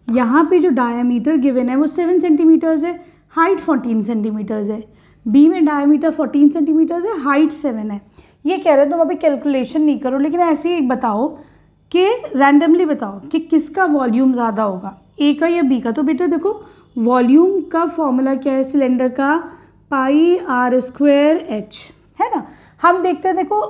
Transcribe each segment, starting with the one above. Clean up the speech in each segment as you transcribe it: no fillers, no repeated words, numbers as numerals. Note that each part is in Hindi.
यहाँ पे जो डायमीटर गिवन है वो 7 सेंटीमीटर्स है, हाइट 14 सेंटीमीटर्स है। बी में डायमीटर 14 सेंटीमीटर्स है, हाइट 7 है। ये कह रहे हो तुम अभी कैलकुलेशन नहीं करो, लेकिन ऐसे ही बताओ कि रैंडमली बताओ कि किसका वॉल्यूम ज़्यादा होगा, ए का या बी का। तो बेटा देखो वॉल्यूम का फॉर्मूला क्या है सिलेंडर का, पाई आर स्क्वायर एच, है ना। हम देखते हैं देखो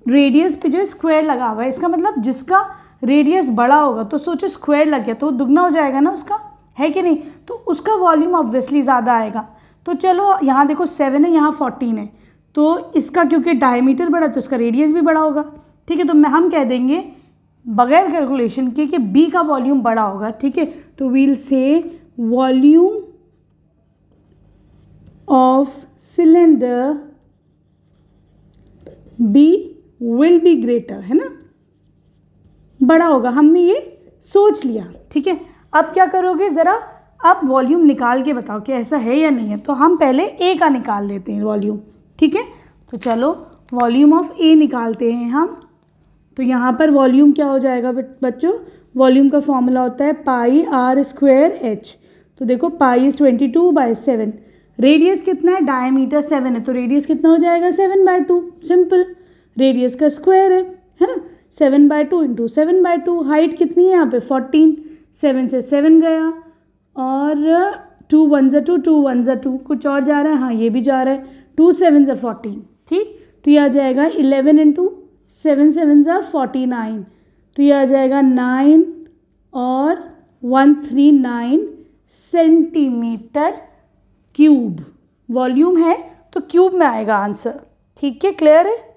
रेडियस पे जो स्क्वायर लगा हुआ है, इसका मतलब जिसका रेडियस बड़ा होगा तो सोचो स्क्वायर लग गया तो दुगना हो जाएगा ना उसका, है कि नहीं। तो उसका वॉल्यूम ऑब्वियसली ज़्यादा आएगा। तो चलो यहाँ देखो 7 है, यहाँ 14 है, तो इसका क्योंकि डायमीटर बड़ा तो इसका रेडियस भी बड़ा होगा। ठीक है, तो हम कह देंगे बगैर कैलकुलेशन के कि बी का वॉल्यूम बड़ा होगा। ठीक है, तो वील से volume of cylinder B will be greater, है ना, बड़ा होगा। हमने ये सोच लिया। ठीक है, अब क्या करोगे ज़रा, अब वॉल्यूम निकाल के बताओ कि ऐसा है या नहीं है। तो हम पहले ए का निकाल लेते हैं वॉल्यूम। ठीक है, तो चलो वॉल्यूम ऑफ ए निकालते हैं हम। तो यहाँ पर वॉल्यूम क्या हो जाएगा बच्चों, वॉल्यूम का फॉर्मूला होता है पाई आर स्क्वायर एच। तो देखो पाई इज 22/7, रेडियस कितना है, डायमीटर 7 है, तो रेडियस कितना हो जाएगा 7/2, सिंपल, रेडियस का स्क्वायर है ना। 7/2 इंटू 7/2, हाइट कितनी है यहाँ पे 14, 7 से 7 गया और 2 1 जा 2, 2 1 जा 2, कुछ और जा रहा है, हाँ ये भी जा रहा है, 2 7 जा 14। ठीक, तो ये आ जाएगा 11 इंटू 7 7 जा 49, तो ये आ जाएगा 9 और 139 सेंटीमीटर क्यूब। वॉल्यूम है तो क्यूब में आएगा आंसर। ठीक है, क्लियर है।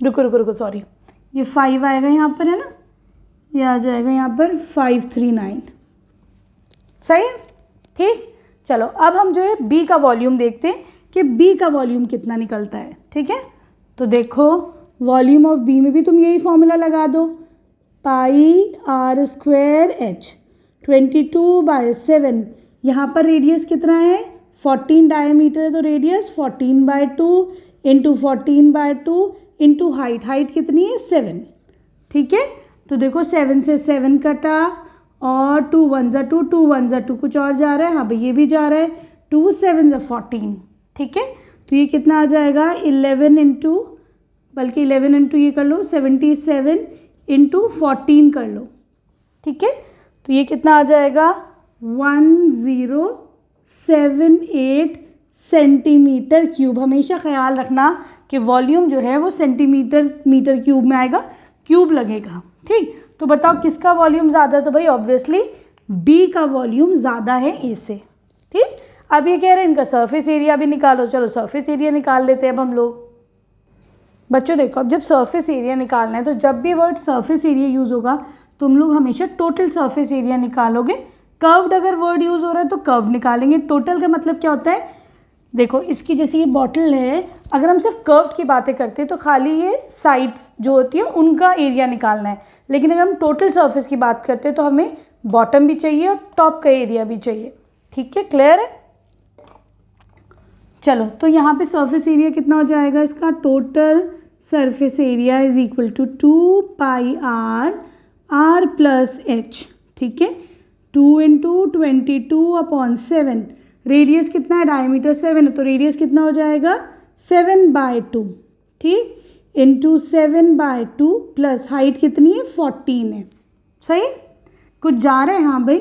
रुको सॉरी, ये 5 आएगा यहाँ पर, है ना, ये आ जाएगा यहाँ पर 539, सही है। ठीक, चलो अब हम जो है बी का वॉल्यूम देखते हैं कि बी का वॉल्यूम कितना निकलता है। ठीक है, तो देखो वॉल्यूम ऑफ बी में भी तुम यही फॉर्मूला लगा दो, पाई आर स्क्वायर एच, 22/7, यहाँ पर रेडियस कितना है 14 डायमीटर है, तो radius 14/2 into 14/2 into height, height कितनी है 7। ठीक है, तो देखो 7 से 7 कटा और 2 1 जा 2, 2 1 जा 2, कुछ और जा रहा है, हाँ भाई ये भी जा रहा है, 2 7 जा 14। ठीक है, तो ये कितना आ जाएगा 11 इंटू, बल्कि 11 इंटू ये कर लो 77 इंटू 14 कर लो। ठीक है, तो ये कितना आ जाएगा 1078 सेंटीमीटर क्यूब। हमेशा ख्याल रखना कि वॉल्यूम जो है वो सेंटीमीटर मीटर क्यूब में आएगा, क्यूब लगेगा। ठीक, तो बताओ किसका वॉल्यूम ज़्यादा है, तो भाई ऑब्वियसली बी का वॉल्यूम ज़्यादा है ए से। ठीक, अब ये कह रहे हैं इनका सरफेस एरिया भी निकालो, चलो सरफेस एरिया निकाल लेते हैं अब हम लोग। बच्चों देखो अब जब सरफेस एरिया निकालना है तो जब भी वर्ड सरफेस एरिया यूज़ होगा तुम लोग हमेशा टोटल सरफेस एरिया निकालोगे। कर्व्ड अगर वर्ड यूज़ हो रहा है तो कर्व निकालेंगे। टोटल का मतलब क्या होता है, देखो इसकी जैसे ये बॉटल है, अगर हम सिर्फ कर्व्ड की बातें करते हैं तो खाली ये साइड्स जो होती है उनका एरिया निकालना है, लेकिन अगर हम टोटल सरफेस की बात करते हैं तो हमें बॉटम भी चाहिए और टॉप का एरिया भी चाहिए। ठीक है, क्लियर है। चलो तो यहाँ पे सरफेस एरिया कितना हो जाएगा इसका, total surface area is equal to 2 pi r plus h. ठीक है, 2 इंटू 22/7, रेडियस कितना है, डायमीटर 7 है, तो रेडियस कितना हो जाएगा 7/2। ठीक, इंटू 7/2 प्लस हाइट कितनी है 14 है, सही। कुछ जा रहा है, हाँ भाई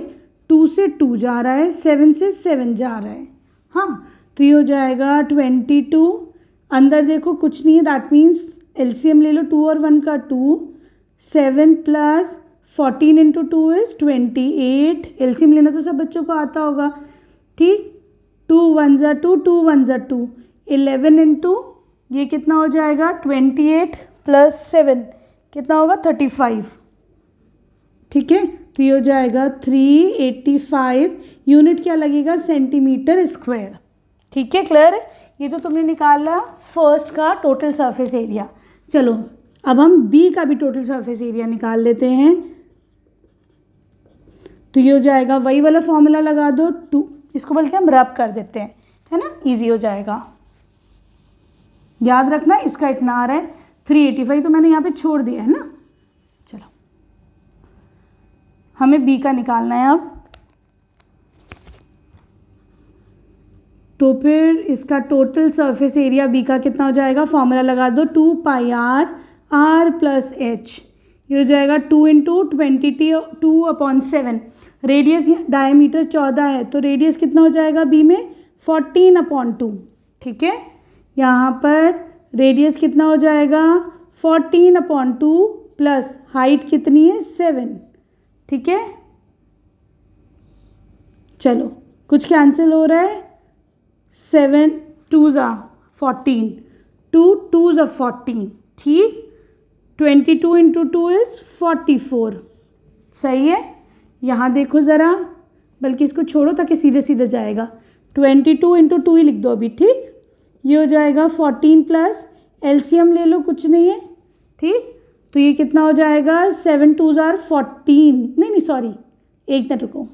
2 से 2 जा रहा है, 7 से 7 जा रहा है, हाँ, तो ये हो जाएगा 22। अंदर देखो कुछ नहीं है, दैट मीन्स एलसीएम ले लो, 2 और 1 का 2, 7 प्लस 14 इंटू 2 इज़ 28। एलसीएम लेना तो सब बच्चों को आता होगा। ठीक, 2 1 जा 2, 2 1 जा 2, 11 इंटू ये कितना हो जाएगा 28 प्लस 7 कितना होगा 35। ठीक है, तो ये हो जाएगा 385। यूनिट क्या लगेगा, सेंटीमीटर स्क्वायर। ठीक है, क्लियर है। ये तो तुमने निकाला फर्स्ट का टोटल सरफेस एरिया। चलो अब हम बी का भी टोटल सरफेस एरिया निकाल लेते हैं। तो ये हो जाएगा वही वाला फॉर्मूला लगा दो, 2, इसको बल्कि हम रब कर देते हैं, है ना, इजी हो जाएगा। याद रखना इसका इतना आ रहा है 385, तो मैंने यहाँ पे छोड़ दिया है ना। चलो हमें बी का निकालना है अब। तो फिर इसका टोटल सरफेस एरिया बी का कितना हो जाएगा, फॉर्मूला लगा दो 2 पाई आर प्लस एच, ये हो जाएगा 2 इंटू 22/7। रेडियस डायमीटर 14 है तो रेडियस कितना हो जाएगा बी में 14/2। ठीक है, यहाँ पर रेडियस कितना हो जाएगा 14/2 प्लस हाइट कितनी है 7। ठीक है, चलो कुछ कैंसिल हो रहा है, 7 2s 14, 2 2s 14। ठीक, 22 इंटू 2 इज़ 44। सही है, यहाँ देखो ज़रा, बल्कि इसको छोड़ो ताकि सीधे सीधे जाएगा, 22 इंटू 2 ही लिख दो अभी। ठीक, ये हो जाएगा 14 प्लस एलसीएम ले लो, कुछ नहीं है। ठीक, तो ये कितना हो जाएगा 7 2s 14, नहीं सॉरी, एक मिनट रुको,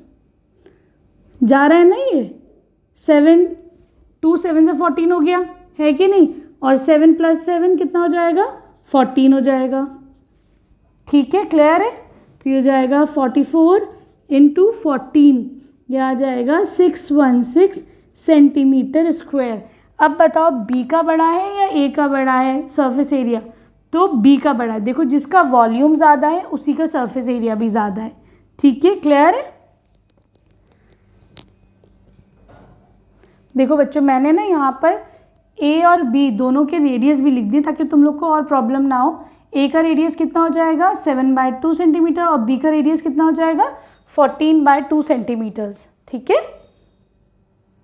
जा रहा है ना ये, 7 2 7 से 14 हो गया है कि नहीं, और 7 प्लस 7 कितना हो जाएगा 14 हो जाएगा। ठीक है, क्लियर है, तो ये हो जाएगा 44 इंटू 14, ये आ जाएगा 616 सेंटीमीटर स्क्वायर। अब बताओ बी का बड़ा है या ए का बड़ा है सरफेस एरिया, तो बी का बड़ा है। देखो जिसका वॉल्यूम ज़्यादा है उसी का सरफेस एरिया भी ज़्यादा है। ठीक है, क्लियर है। देखो बच्चों, मैंने ना यहाँ पर ए और बी दोनों के रेडियस भी लिख दिए ताकि तुम लोग को और प्रॉब्लम ना हो। ए का रेडियस कितना हो जाएगा 7/2 सेंटीमीटर और बी का रेडियस कितना हो जाएगा 14/2 सेंटीमीटर्स। ठीक है।